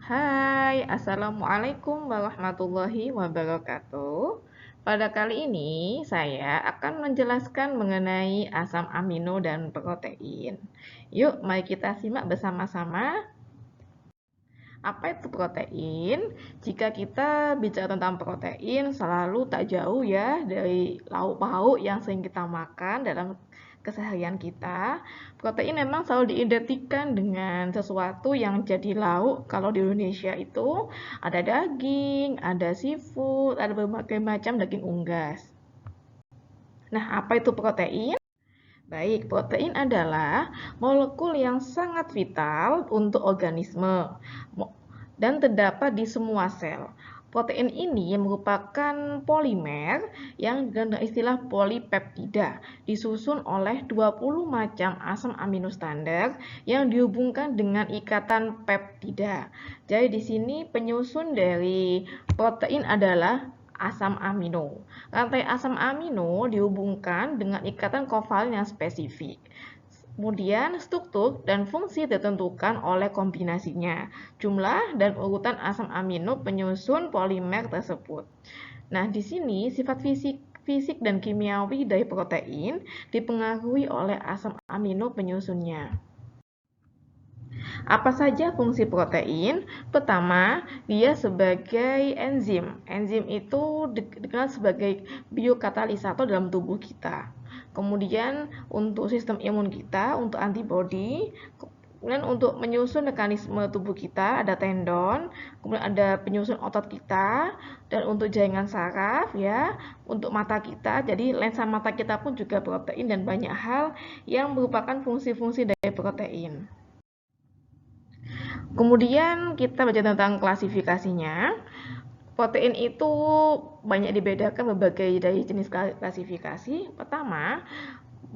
Hai, Assalamualaikum warahmatullahi wabarakatuh. Pada kali ini, saya akan menjelaskan mengenai asam amino dan protein. Yuk, mari kita simak bersama-sama. Apa itu protein? Jika kita bicara tentang protein, selalu tak jauh ya dari lauk pauk yang sering kita makan dalam keseharian kita. Protein memang selalu diidentikan dengan sesuatu yang jadi lauk. Kalau di Indonesia itu ada daging, ada seafood, ada berbagai macam daging unggas. Nah, apa itu protein? Baik, protein adalah molekul yang sangat vital untuk organisme dan terdapat di semua sel. Protein ini merupakan polimer yang dengan istilah polipeptida, disusun oleh 20 macam asam amino standar yang dihubungkan dengan ikatan peptida. Jadi di sini penyusun dari protein adalah asam amino. Rantai asam amino dihubungkan dengan ikatan kovalen yang spesifik. Kemudian struktur dan fungsi ditentukan oleh kombinasinya, jumlah dan urutan asam amino penyusun polimer tersebut. Nah, di sini sifat fisik dan kimiawi dari protein dipengaruhi oleh asam amino penyusunnya. Apa saja fungsi protein? Pertama, dia sebagai enzim. Enzim itu dikenal sebagai biokatalisator dalam tubuh kita. Kemudian untuk sistem imun kita, untuk antibodi, kemudian untuk menyusun mekanisme tubuh kita ada tendon, kemudian ada penyusun otot kita, dan untuk jaringan saraf ya, untuk mata kita. Jadi lensa mata kita pun juga protein dan banyak hal yang merupakan fungsi-fungsi dari protein. Kemudian kita baca tentang klasifikasinya. Protein itu banyak dibedakan berbagai dari jenis klasifikasi. Pertama,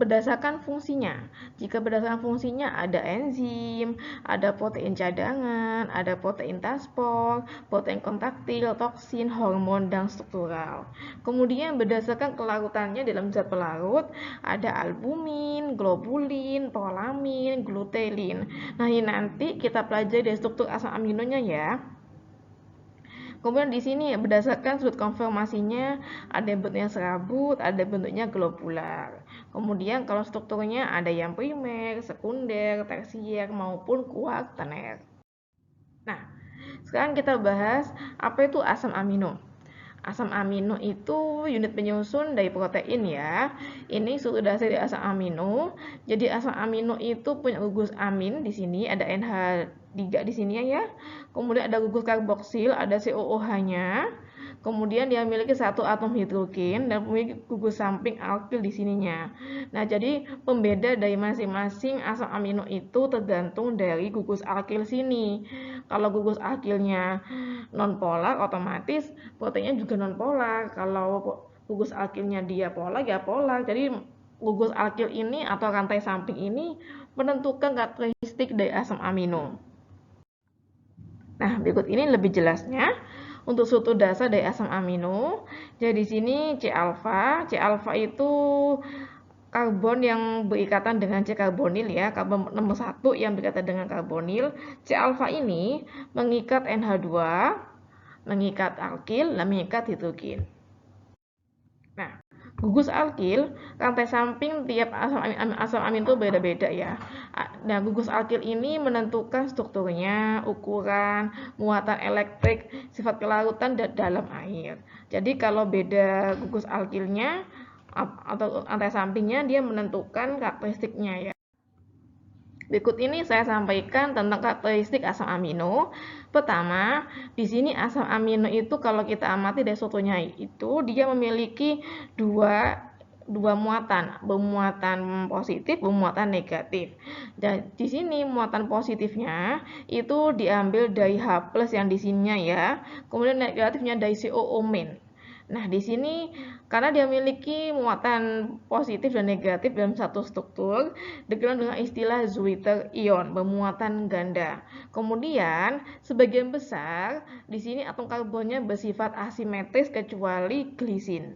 berdasarkan fungsinya. Jika berdasarkan fungsinya ada enzim, ada protein cadangan, ada protein transport, protein kontaktil, toksin, hormon, dan struktural. Kemudian berdasarkan kelarutannya dalam zat pelarut, ada albumin, globulin, prolamin, glutein. Nah, ini nanti kita pelajari dari struktur asam aminonya ya. Kemudian di sini berdasarkan sudut konformasinya ada yang bentuknya serabut, ada bentuknya globular. Kemudian kalau strukturnya ada yang primer, sekunder, tersier maupun kuartener. Nah, sekarang kita bahas apa itu asam amino. Asam amino itu unit penyusun dari protein ya. Ini suatu dasar dari asam amino. Jadi asam amino itu punya gugus amin di sini ada NH3 di sini ya. Kemudian ada gugus karboksil, ada COOH-nya. Kemudian dia memiliki satu atom hidrogen dan memiliki gugus samping alkil di sininya. Nah, jadi pembeda dari masing-masing asam amino itu tergantung dari gugus alkil sini. Kalau gugus alkilnya nonpolar, otomatis proteinnya juga nonpolar. Kalau gugus alkilnya dia polar, ya polar. Jadi gugus alkil ini atau rantai samping ini menentukan karakteristik dari asam amino. Nah, berikut ini lebih jelasnya untuk struktur dasar dari asam amino. Jadi di sini C alfa. C alfa itu karbon yang berikatan dengan C karbonil ya, karbon nomor 1 yang berikatan dengan karbonil. C alfa ini mengikat NH2, mengikat alkil, dan mengikat hidrogen. Nah, gugus alkil, rantai samping tiap asam amin itu beda-beda ya. Nah, gugus alkil ini menentukan strukturnya, ukuran, muatan elektrik, sifat kelarutan dalam air. Jadi kalau beda gugus alkilnya atau rantai sampingnya, dia menentukan karakteristiknya ya. Berikut ini saya sampaikan tentang karakteristik asam amino. Pertama, di sini asam amino itu kalau kita amati dari strukturnya itu dia memiliki dua muatan, bermuatan positif, bermuatan negatif. Dan di sini muatan positifnya itu diambil dari H+ yang di sininya ya. Kemudian negatifnya dari COO-. Nah, di sini karena dia memiliki muatan positif dan negatif dalam satu struktur, dikenal dengan istilah Zwiter ion, bermuatan ganda. Kemudian, sebagian besar di sini atom karbonnya bersifat asimetris kecuali glisin.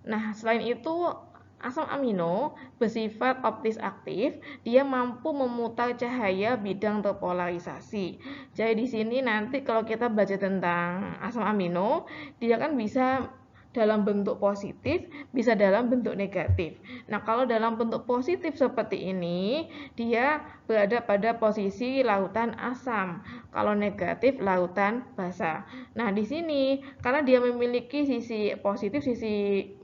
Nah, selain itu Asam amino bersifat optis aktif, dia mampu memutar cahaya bidang terpolarisasi. Jadi di sini nanti kalau kita baca tentang asam amino, dia kan bisa dalam bentuk positif, bisa dalam bentuk negatif. Nah, kalau dalam bentuk positif seperti ini, dia berada pada posisi lautan asam. Kalau negatif, lautan basa. Nah, di sini karena dia memiliki sisi positif,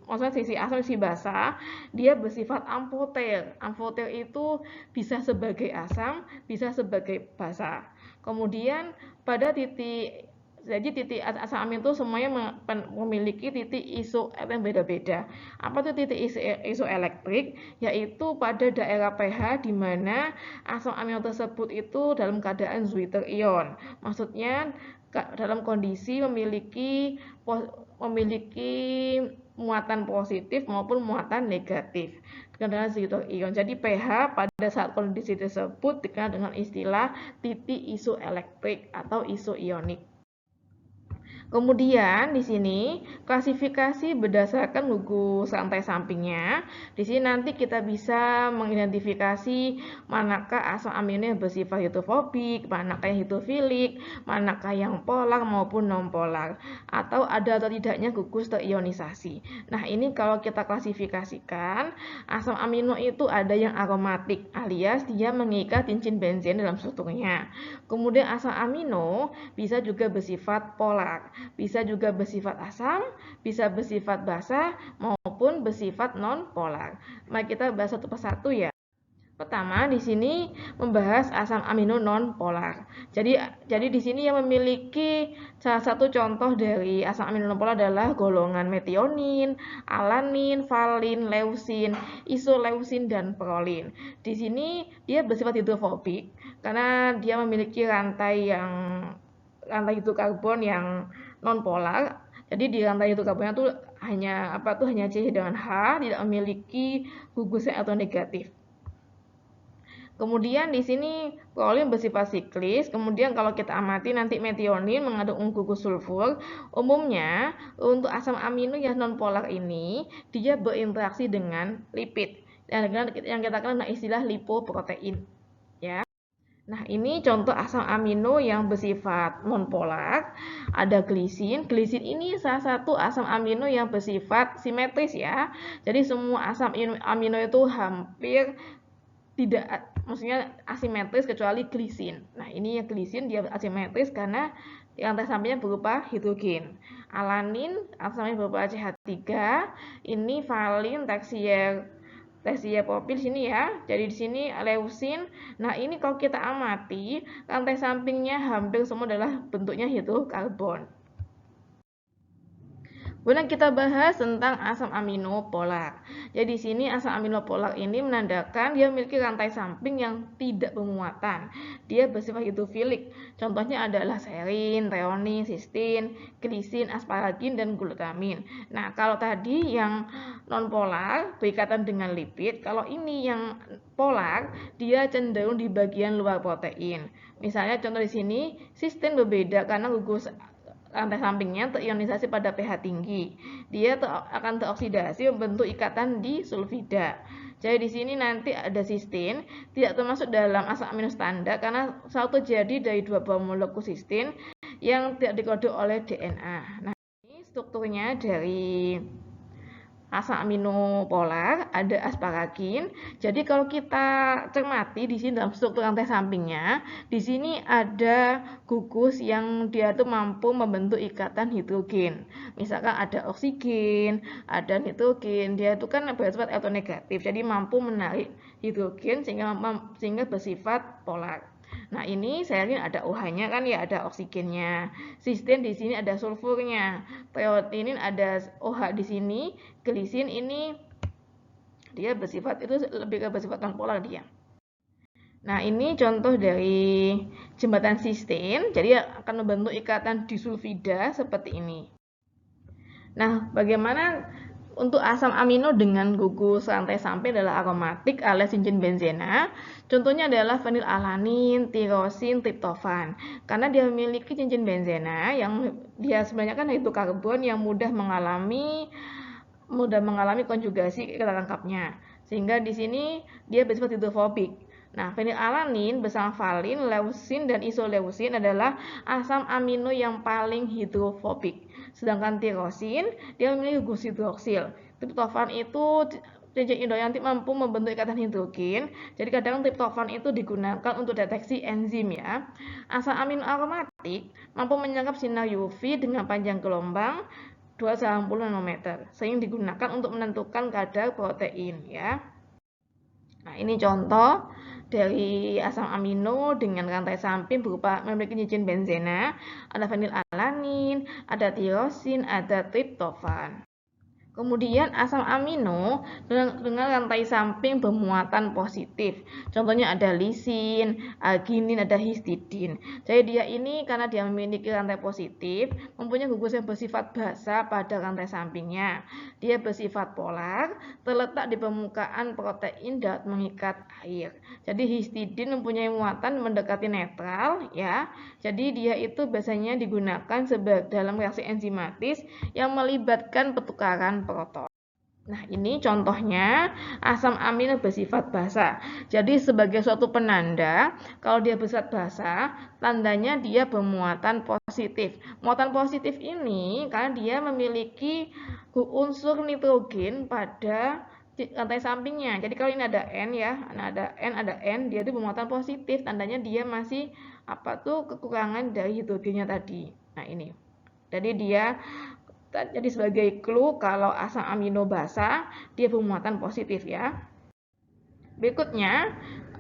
maksudnya sisi asam, sisi basa, dia bersifat amfoter. Amfoter itu bisa sebagai asam, bisa sebagai basa. Kemudian pada titik, jadi titik asam amin itu semuanya memiliki titik iso yang beda-beda. Apa itu titik isoelektrik? Yaitu pada daerah pH di mana asam amino tersebut itu dalam keadaan Zwitter ion. Maksudnya dalam kondisi memiliki muatan positif maupun muatan negatif dengan Zwitter ion. Jadi pH pada saat kondisi tersebut dikenal dengan istilah titik isoelektrik atau isoionik. Kemudian di sini klasifikasi berdasarkan gugus rantai sampingnya. Di sini nanti kita bisa mengidentifikasi manakah asam amino yang bersifat hidrofobik, manakah yang hidrofilik, manakah yang polar maupun non polar, atau ada atau tidaknya gugus terionisasi. Nah, ini kalau kita klasifikasikan, asam amino itu ada yang aromatik alias dia mengikat cincin benzen dalam strukturnya. Kemudian asam amino bisa juga bersifat polar, bisa juga bersifat asam, bisa bersifat basa maupun bersifat non polar. Mari kita bahas satu persatu ya. Pertama, di sini membahas asam amino non polar. Jadi di sini yang memiliki salah satu contoh dari asam amino non polar adalah golongan metionin, alanin, valin, leusin, isoleusin dan prolin. Di sini dia bersifat hidrofobik karena dia memiliki rantai hidrokarbon yang non polar. Jadi di rantai hidrokarbonnya tuh hanya CH dengan H, tidak memiliki gugus atau negatif. Kemudian di sini prolin bersifat siklis. Kemudian kalau kita amati nanti metionin mengandung gugus sulfur. Umumnya untuk asam amino yang non polar ini dia berinteraksi dengan lipid yang kita kenal dengan istilah lipoprotein. Ya. Nah, ini contoh asam amino yang bersifat non polar. Ada glisin. Glisin ini salah satu asam amino yang bersifat simetris ya. Jadi semua asam amino itu hampir tidak, maksudnya asimetris kecuali glisin. Nah, ini yang glisin dia asimetris karena rantai sampingnya berupa hidrogen. Alanin asamnya berupa CH3. Ini valin tersier propil sini ya. Jadi di sini leusin. Nah, ini kalau kita amati rantai sampingnya hampir semua adalah bentuknya hidrokarbon. Kemudian kita bahas tentang asam amino polar. Jadi di sini asam amino polar ini menandakan dia memiliki rantai samping yang tidak bermuatan. Dia bersifat hidrofilik. Contohnya adalah serin, treonin, sistin, glisin, asparagin, dan glutamin. Nah, kalau tadi yang non polar berikatan dengan lipid, kalau ini yang polar dia cenderung di bagian luar protein. Misalnya contoh di sini sistin berbeda karena gugus rantai sampingnya terionisasi pada pH tinggi. Dia akan teroksidasi membentuk ikatan di sulfida. Jadi di sini nanti ada sistin, tidak termasuk dalam asam amino standar karena selalu terjadi dari dua buah molekul sistin yang tidak dikode oleh DNA. Nah, ini strukturnya dari asam amino polar, ada asparagin. Jadi kalau kita cermati di sini dalam struktur rantai sampingnya, di sini ada gugus yang dia tuh mampu membentuk ikatan hidrogen. Misalkan ada oksigen, ada nitrogen, dia itu kan bersifat elektronegatif. Jadi mampu menarik hidrogen sehingga bersifat polar. Nah, ini serin ada OH-nya kan ya, ada oksigennya. Sistin di sini ada sulfurnya. Treonin ada OH di sini. Glisin ini dia bersifat non polar dia. Nah, ini contoh dari jembatan sistin. Jadi akan membentuk ikatan disulfida seperti ini. Nah, bagaimana untuk asam amino dengan gugus rantai samping adalah aromatik alias cincin benzena. Contohnya adalah fenilalanin, tirosin, triptofan. Karena dia memiliki cincin benzena yang dia sebenarnya kan hidrokarbon yang mudah mengalami mudah mengalami konjugasi kata lengkapnya. Sehingga di sini dia bersifat hidrofobik. Nah, fenilalanin bersama valin, leusin, dan isoleusin adalah asam amino yang paling hidrofobik. Sedangkan tirosin, dia memiliki gugus hidroksil. Triptofan itu cincin indoyanti mampu membentuk ikatan hidrogen. Jadi kadang triptofan itu digunakan untuk deteksi enzim ya. Asam amino aromatik mampu menyerap sinar UV dengan panjang gelombang 280 nanometer, sehingga digunakan untuk menentukan kadar protein ya. Nah, ini contoh dari asam amino dengan rantai samping berupa memiliki cincin benzena, ada fenilalanin, ada tirosin, ada triptofan. Kemudian asam amino dengan rantai samping bermuatan positif. Contohnya ada lisin, arginin, ada histidin. Jadi dia ini karena dia memiliki rantai positif, mempunyai gugus yang bersifat basa pada rantai sampingnya. Dia bersifat polar, terletak di permukaan protein dan mengikat air. Jadi histidin mempunyai muatan mendekati netral ya. Jadi dia itu biasanya digunakan sebagai dalam reaksi enzimatis yang melibatkan pertukaran proton. Nah, ini contohnya asam amino bersifat basa. Jadi sebagai suatu penanda, kalau dia bersifat basa, tandanya dia bermuatan positif. Muatan positif ini karena dia memiliki unsur nitrogen pada rantai sampingnya. Jadi kalau ini ada N ya, ada N, dia itu bermuatan positif, tandanya dia masih kekurangan dari hidrogennya tadi. Nah, ini. Jadi sebagai clue kalau asam amino basa dia bermuatan positif ya. Berikutnya,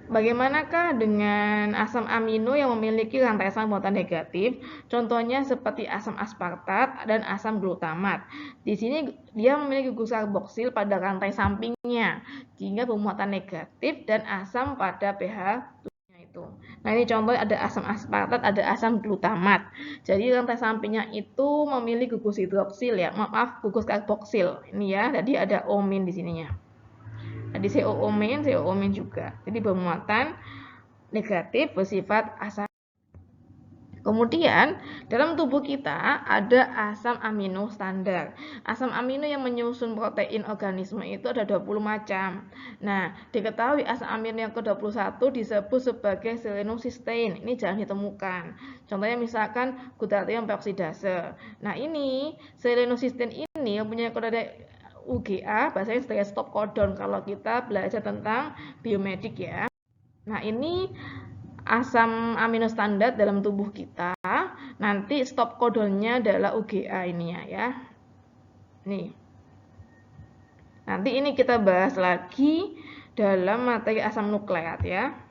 bagaimanakah dengan asam amino yang memiliki rantai asam muatan negatif? Contohnya seperti asam aspartat dan asam glutamat. Di sini dia memiliki gugus karboksil pada rantai sampingnya, sehingga bermuatan negatif dan asam pada pH itu. Nah, ini contoh ada asam aspartat, ada asam glutamat. Jadi rantai sampingnya itu memiliki gugus hidroksil ya. Maaf, gugus karboksil. Ini ya, jadi ada omin di sininya. Jadi CO-omin juga. Jadi bermuatan negatif bersifat asam. Kemudian, dalam tubuh kita ada asam amino standar. Asam amino yang menyusun protein organisme itu ada 20 macam. Nah, diketahui asam amino yang ke-21 disebut sebagai selenocysteine. Ini jarang ditemukan. Contohnya misalkan glutathione peroxidase. Nah, ini selenocysteine ini mempunyai kode UGA, bahasanya sebagai stop codon kalau kita belajar tentang biomedik ya. Nah, ini asam amino standar dalam tubuh kita, nanti stop codonnya adalah UGA ini ya. Nih. Nanti ini kita bahas lagi dalam materi asam nukleat ya.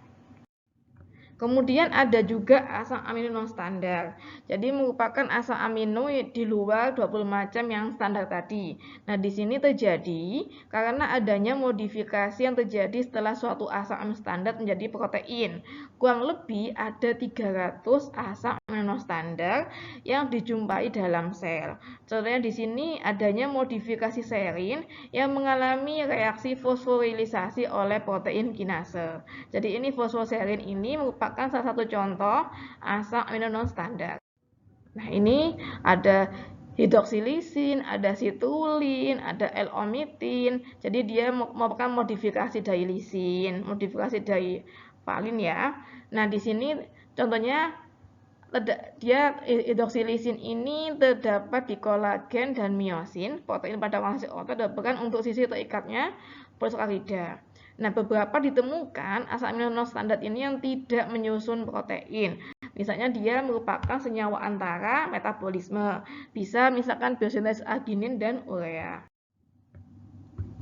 Kemudian ada juga asam amino non standar. Jadi merupakan asam amino di luar 20 macam yang standar tadi. Nah, di sini terjadi karena adanya modifikasi yang terjadi setelah suatu asam amino standar menjadi protein. Kurang lebih ada 300 asam amino non standar yang dijumpai dalam sel. Contohnya di sini adanya modifikasi serin yang mengalami reaksi fosforilisasi oleh protein kinase. Jadi ini fosfoserin ini merupakan salah satu contoh asam amino non standar. Nah, ini ada hidroksilisin, ada situlin, ada L-omitin. Jadi dia merupakan modifikasi dari lisin, modifikasi dari valin ya. Nah, di sini contohnya dia hidroksilisin ini terdapat di kolagen dan miosin, protein pada fungsi otot dan untuk sisi terikatnya polisakarida. Nah, beberapa ditemukan asam amino non standar ini yang tidak menyusun protein. Misalnya dia merupakan senyawa antara metabolisme. Bisa misalkan biosintesis arginin dan urea.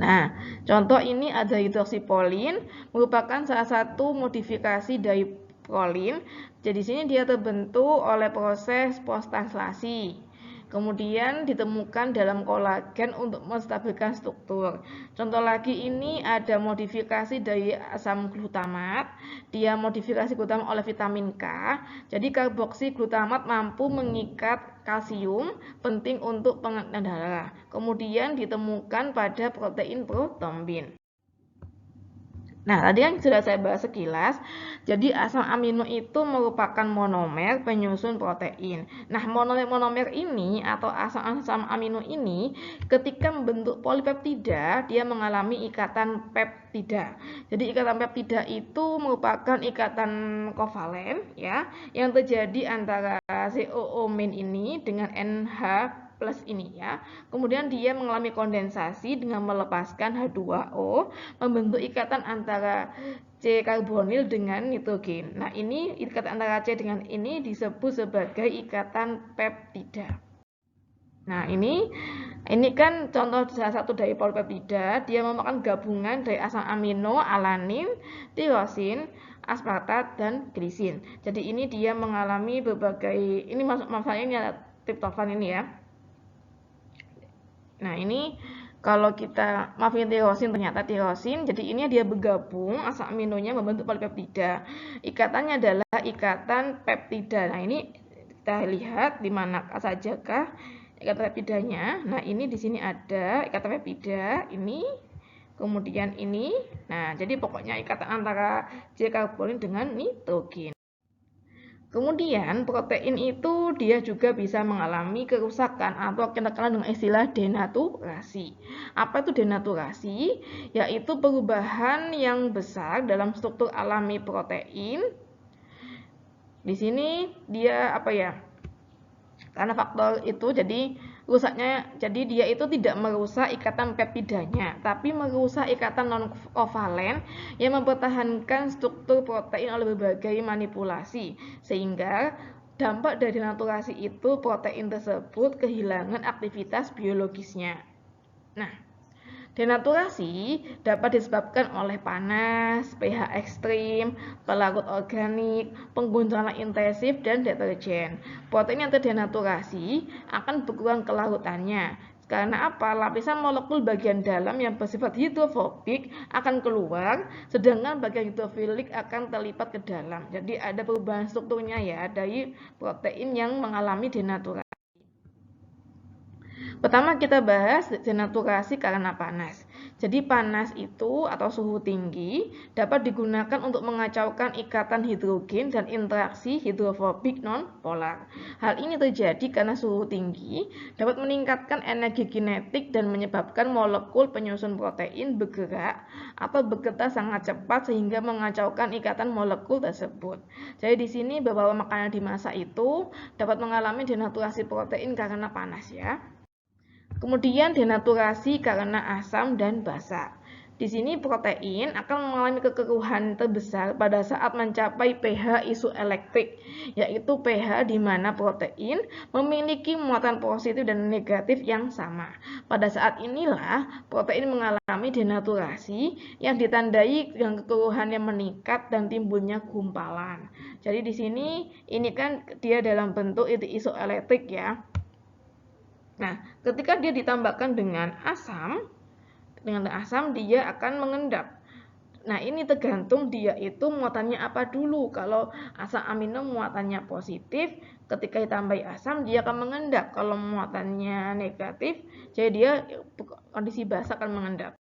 Nah, contoh ini ada hidroksipolin, merupakan salah satu modifikasi dari prolin. Jadi di sini dia terbentuk oleh proses post-translasi. Kemudian ditemukan dalam kolagen untuk menstabilkan struktur. Contoh lagi ini ada modifikasi dari asam glutamat. Dia modifikasi glutamat oleh vitamin K. Jadi karboksi glutamat mampu mengikat kalsium, penting untuk pengentasan darah. Kemudian ditemukan pada protein protombin. Nah, tadi kan sudah saya bahas sekilas. Jadi asam amino itu merupakan monomer penyusun protein. Nah, monomer ini atau asam amino ini ketika membentuk polipeptida, dia mengalami ikatan peptida. Jadi ikatan peptida itu merupakan ikatan kovalen ya, yang terjadi antara COO main ini dengan NH plus ini ya. Kemudian dia mengalami kondensasi dengan melepaskan H2O, membentuk ikatan antara C karbonil dengan nitrogen. Nah, ini ikatan antara C dengan ini disebut sebagai ikatan peptida. Nah, ini kan contoh salah satu dari polipeptida, dia merupakan gabungan dari asam amino, alanin, tirosin, aspartat, dan glisin. Jadi ini dia mengalami berbagai, ini maksudnya ini ada triptofan ini ya. Nah, ini kalau kita maafin tirosin, ternyata tirosin, jadi ini dia bergabung asam aminonya membentuk polipeptida. Ikatannya adalah ikatan peptida. Nah, ini kita lihat di mana sajakah ikatan peptidanya. Nah, ini di sini ada ikatan peptida ini, kemudian ini. Nah, jadi pokoknya ikatan antara C karbonil dengan nitrogen. Kemudian protein itu dia juga bisa mengalami kerusakan atau kita kenal dengan istilah denaturasi. Apa itu denaturasi? Yaitu perubahan yang besar dalam struktur alami protein. Di sini dia apa ya? Karena faktor itu jadi dia itu tidak merusak ikatan peptidanya, tapi merusak ikatan non-kovalen yang mempertahankan struktur protein oleh berbagai manipulasi, sehingga dampak dari denaturasi itu protein tersebut kehilangan aktivitas biologisnya. Nah, denaturasi dapat disebabkan oleh panas, pH ekstrim, pelarut organik, pengguncangan intensif, dan deterjen. Protein yang terdenaturasi akan berkurang kelarutannya. Karena apa? Lapisan molekul bagian dalam yang bersifat hidrofobik akan keluar, sedangkan bagian hidrofilik akan terlipat ke dalam. Jadi ada perubahan strukturnya ya dari protein yang mengalami denaturasi. Pertama kita bahas denaturasi karena panas. Jadi panas itu atau suhu tinggi dapat digunakan untuk mengacaukan ikatan hidrogen dan interaksi hidrofobik non-polar. Hal ini terjadi karena suhu tinggi dapat meningkatkan energi kinetik dan menyebabkan molekul penyusun protein bergerak atau bergetar sangat cepat sehingga mengacaukan ikatan molekul tersebut. Jadi di sini beberapa makanan dimasak itu dapat mengalami denaturasi protein karena panas ya. Kemudian denaturasi karena asam dan basa. Di sini protein akan mengalami kekeruhan terbesar pada saat mencapai pH isoelektrik, yaitu pH di mana protein memiliki muatan positif dan negatif yang sama. Pada saat inilah protein mengalami denaturasi yang ditandai dengan kekeruhan yang meningkat dan timbulnya gumpalan. Jadi di sini ini kan dia dalam bentuk isoelektrik ya. Nah, ketika dia ditambahkan dengan asam dia akan mengendap. Nah, ini tergantung dia itu muatannya apa dulu. Kalau asam amino muatannya positif, ketika ditambahi asam dia akan mengendap. Kalau muatannya negatif, jadi dia kondisi basa akan mengendap.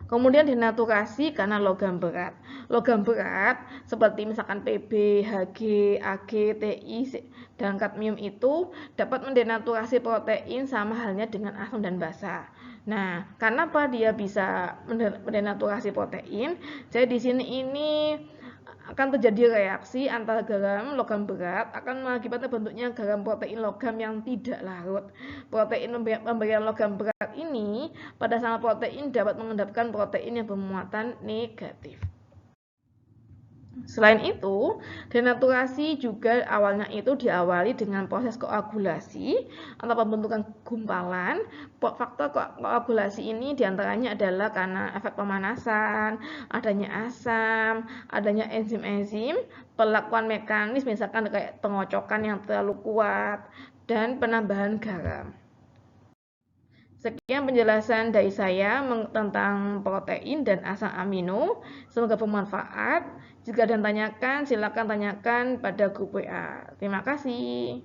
Kemudian denaturasi karena logam berat. Logam berat seperti misalkan Pb, Hg, Ag, Ti, dan kadmium itu dapat mendenaturasi protein sama halnya dengan asam dan basa. Nah, kenapa dia bisa mendenaturasi protein? Jadi di sini ini akan terjadi reaksi antara garam logam berat akan mengakibatkan bentuknya garam protein logam yang tidak larut. Protein pemberian logam berat ini pada sama protein dapat mengendapkan protein yang bermuatan negatif. Selain itu, denaturasi juga awalnya itu diawali dengan proses koagulasi atau pembentukan gumpalan. Faktor koagulasi ini diantaranya adalah karena efek pemanasan, adanya asam, adanya enzim-enzim, perlakuan mekanis misalkan kayak pengocokan yang terlalu kuat, dan penambahan garam. Sekian penjelasan dari saya tentang protein dan asam amino. Semoga bermanfaat. Jika ada yang tanyakan, silakan tanyakan pada grup WA. Terima kasih.